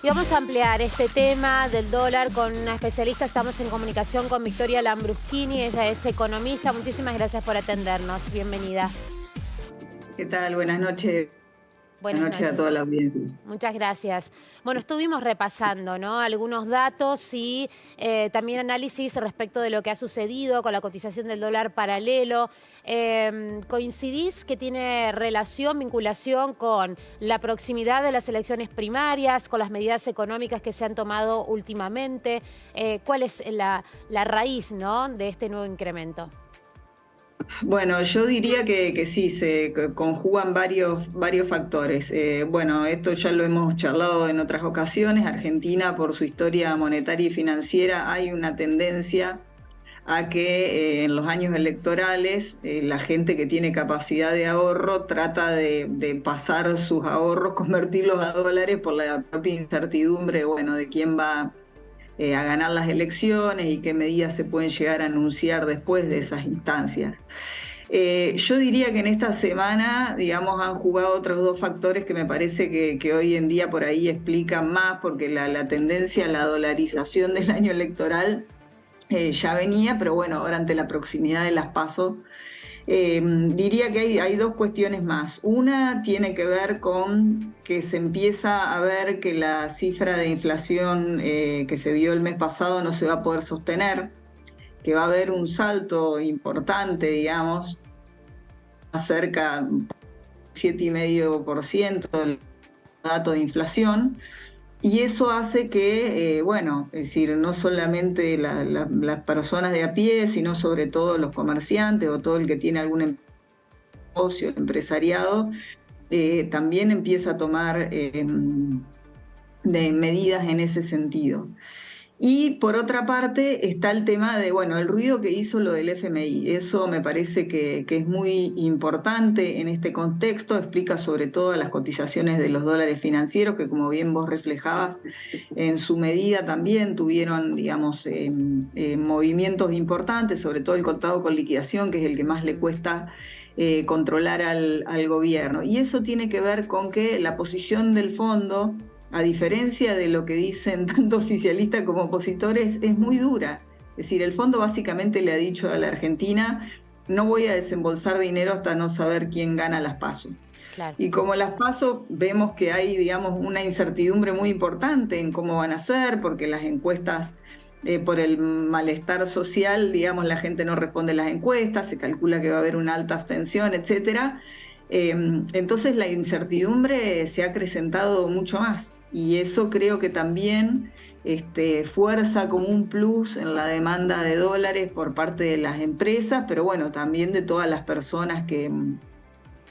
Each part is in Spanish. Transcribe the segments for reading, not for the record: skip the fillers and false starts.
Y vamos a ampliar este tema del dólar con una especialista. Estamos en comunicación con Victoria Lambruschini, ella es economista. Muchísimas gracias por atendernos. Bienvenida. ¿Qué tal? Buenas noches. Buenas Buenas noches a toda noches. la audiencia. Muchas gracias. Bueno, estuvimos repasando, ¿no?, algunos datos y también análisis respecto de lo que ha sucedido con la cotización del dólar paralelo. ¿Coincidís que tiene relación, vinculación con la proximidad de las elecciones primarias, con las medidas económicas que se han tomado últimamente? ¿Cuál es la raíz, ¿no?, de este nuevo incremento? Bueno, yo diría que sí, se conjugan varios factores. Bueno, esto ya lo hemos charlado en otras ocasiones. Argentina, por su historia monetaria y financiera, hay una tendencia a que en los años electorales la gente que tiene capacidad de ahorro trata de pasar sus ahorros, convertirlos a dólares por la propia incertidumbre, bueno, de quién va a ganar las elecciones y qué medidas se pueden llegar a anunciar después de esas instancias. Yo diría que en esta semana, digamos, han jugado otros dos factores que me parece que hoy en día por ahí explican más, porque la tendencia a la dolarización del año electoral ya venía, pero bueno, ahora ante la proximidad de las PASO, diría que hay dos cuestiones más. Una tiene que ver con que se empieza a ver que la cifra de inflación que se vio el mes pasado no se va a poder sostener, que va a haber un salto importante, digamos, cerca del 7,5% del dato de inflación. Y eso hace que, bueno, es decir, no solamente las personas de a pie, sino sobre todo los comerciantes o todo el que tiene algún negocio, empresariado, también empieza a tomar de medidas en ese sentido. Y por otra parte está el tema de, bueno, el ruido que hizo lo del FMI. Eso me parece que es muy importante en este contexto. Explica sobre todo las cotizaciones de los dólares financieros, que como bien vos reflejabas, en su medida también tuvieron, digamos, movimientos importantes, sobre todo el contado con liquidación, que es el que más le cuesta controlar al gobierno. Y eso tiene que ver con que la posición del fondo, a diferencia de lo que dicen tanto oficialistas como opositores, es muy dura. Es decir, el fondo básicamente le ha dicho a la Argentina: no voy a desembolsar dinero hasta no saber quién gana las PASO. Claro. Y como las PASO vemos que hay, digamos, una incertidumbre muy importante en cómo van a ser, porque las encuestas, por el malestar social, digamos, la gente no responde a las encuestas, se calcula que va a haber una alta abstención, etcétera. Entonces la incertidumbre se ha acrecentado mucho más. Y eso creo que también fuerza como un plus en la demanda de dólares por parte de las empresas, pero bueno, también de todas las personas que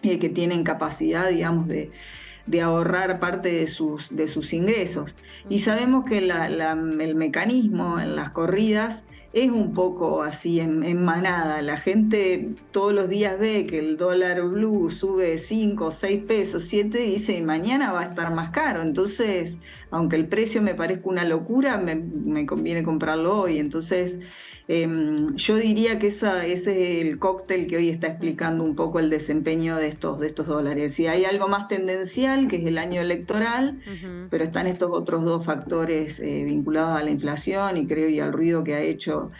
tienen capacidad, digamos, de ahorrar parte de sus ingresos. Y sabemos que el mecanismo en las corridas es un poco así en manada. La gente todos los días ve que el dólar blue sube 5, 6 pesos, 7, y dice: mañana va a estar más caro. Entonces, aunque el precio me parezca una locura, me conviene comprarlo hoy. Entonces, yo diría que ese es el cóctel que hoy está explicando un poco el desempeño de estos dólares. Y hay algo más tendencial, que es el año electoral, pero están estos otros dos factores vinculados a la inflación y creo y al ruido que ha hecho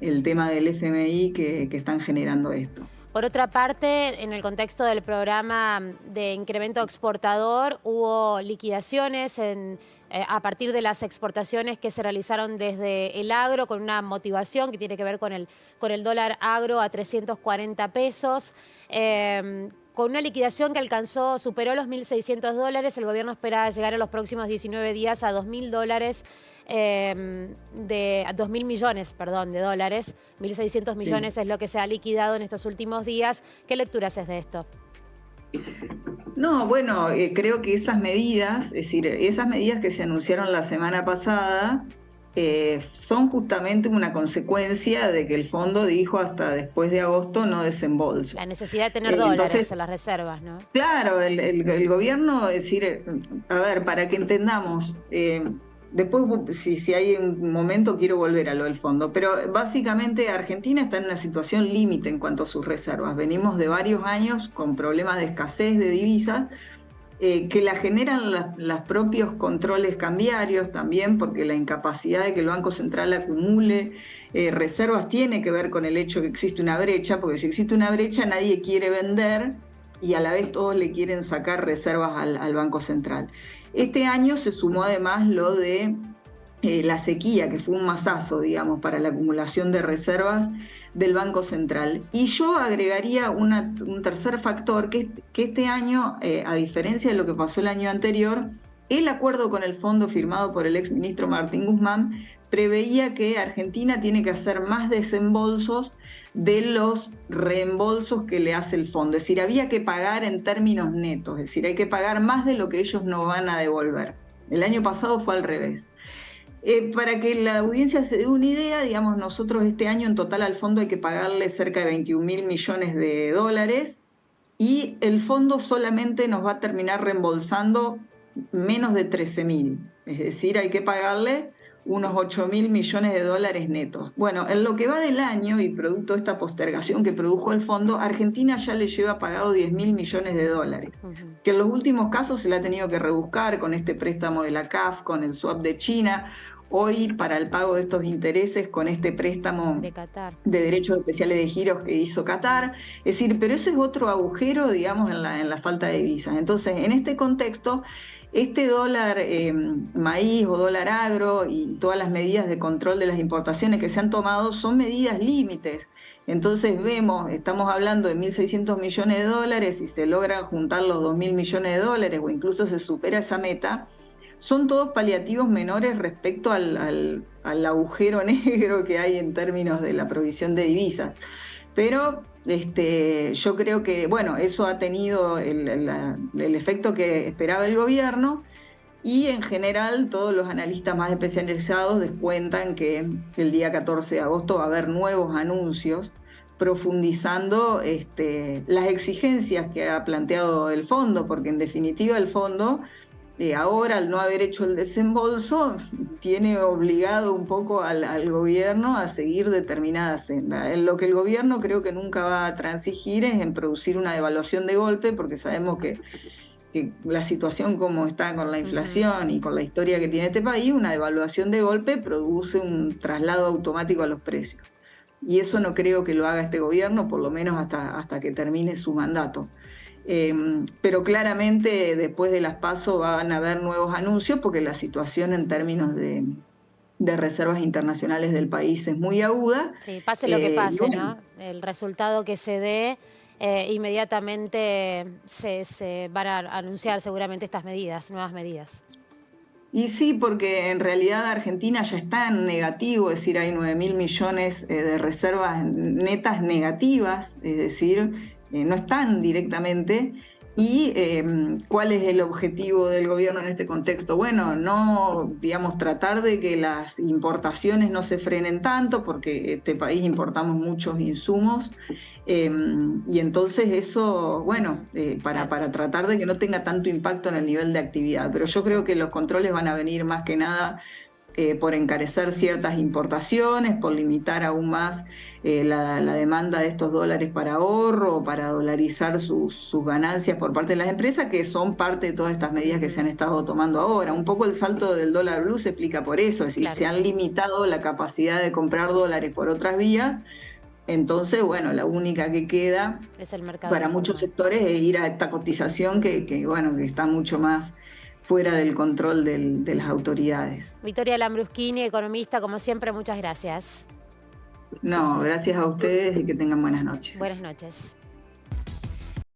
el tema del FMI que están generando esto. Por otra parte, en el contexto del programa de incremento exportador, hubo liquidaciones a partir de las exportaciones que se realizaron desde el agro, con una motivación que tiene que ver con el dólar agro a 340 pesos. Con una liquidación que superó los $1.600. El gobierno espera llegar en los próximos 19 días a $2.000, a 2.000 millones, perdón, de dólares. 1.600 millones es lo que se ha liquidado en estos últimos días. ¿Qué lectura haces de esto? No, bueno, creo que esas medidas, es decir, esas medidas que se anunciaron la semana pasada, son justamente una consecuencia de que el fondo dijo hasta después de agosto no desembolso. La necesidad de tener dólares en las reservas, ¿no? Claro, el gobierno, es decir, a ver, para que entendamos, después si hay un momento quiero volver a lo del fondo, pero básicamente Argentina está en una situación límite en cuanto a sus reservas. Venimos de varios años con problemas de escasez de divisas, que la generan los propios controles cambiarios también, porque la incapacidad de que el Banco Central acumule reservas tiene que ver con el hecho que existe una brecha, porque si existe una brecha nadie quiere vender y a la vez todos le quieren sacar reservas al Banco Central. Este año se sumó además lo de la sequía, que fue un masazo, digamos, para la acumulación de reservas del Banco Central. Y yo agregaría un tercer factor, que este año, a diferencia de lo que pasó el año anterior, el acuerdo con el fondo firmado por el exministro Martín Guzmán preveía que Argentina tiene que hacer más desembolsos de los reembolsos que le hace el fondo. Es decir, había que pagar en términos netos, es decir, hay que pagar más de lo que ellos nos van a devolver. El año pasado fue al revés. Para que la audiencia se dé una idea, digamos, nosotros este año en total al fondo hay que pagarle cerca de 21.000 millones de dólares y el fondo solamente nos va a terminar reembolsando menos de 13.000. Es decir, hay que pagarle unos 8.000 millones de dólares netos. Bueno, en lo que va del año y producto de esta postergación que produjo el fondo, Argentina ya le lleva pagado 10.000 millones de dólares, que en los últimos casos se le ha tenido que rebuscar con este préstamo de la CAF, con el swap de China. Hoy, para el pago de estos intereses, con este préstamo de Qatar, de derechos especiales de giros que hizo Qatar. Es decir, pero eso es otro agujero, digamos, en la falta de divisas. Entonces, en este contexto, este dólar maíz o dólar agro y todas las medidas de control de las importaciones que se han tomado son medidas límites. Entonces estamos hablando de 1.600 millones de dólares y se logran juntar los 2.000 millones de dólares o incluso se supera esa meta. Son todos paliativos menores respecto al agujero negro que hay en términos de la provisión de divisas. Pero yo creo que, bueno, eso ha tenido el efecto que esperaba el gobierno y en general todos los analistas más especializados descuentan que el día 14 de agosto va a haber nuevos anuncios profundizando las exigencias que ha planteado el fondo, porque en definitiva el fondo ahora, al no haber hecho el desembolso, tiene obligado un poco al gobierno a seguir determinada senda. En lo que el gobierno creo que nunca va a transigir es en producir una devaluación de golpe, porque sabemos que la situación como está con la inflación y con la historia que tiene este país, una devaluación de golpe produce un traslado automático a los precios. Y eso no creo que lo haga este gobierno, por lo menos hasta que termine su mandato. Pero claramente después de las PASO van a haber nuevos anuncios porque la situación en términos de reservas internacionales del país es muy aguda. Sí, pase lo que pase, bueno, ¿no? El resultado que se dé, inmediatamente se van a anunciar seguramente estas medidas, nuevas medidas. Y sí, porque en realidad Argentina ya está en negativo, es decir, hay 9.000 millones de reservas netas negativas, es decir, no están directamente. ¿Y cuál es el objetivo del gobierno en este contexto? Bueno, no, digamos, tratar de que las importaciones no se frenen tanto, porque este país importamos muchos insumos, y entonces eso, bueno, para tratar de que no tenga tanto impacto en el nivel de actividad. Pero yo creo que los controles van a venir más que nada por encarecer ciertas importaciones, por limitar aún más la demanda de estos dólares para ahorro, para dolarizar sus ganancias por parte de las empresas, que son parte de todas estas medidas que se han estado tomando ahora. Un poco el salto del dólar blue se explica por eso, es decir, Claro. se han limitado la capacidad de comprar dólares por otras vías. Entonces, bueno, la única que queda Es el mercado para informal. muchos sectores es ir a esta cotización bueno, que está mucho más fuera del control de las autoridades. Victoria Lambruschini, economista, como siempre, muchas gracias. No, gracias a ustedes y que tengan buenas noches. Buenas noches.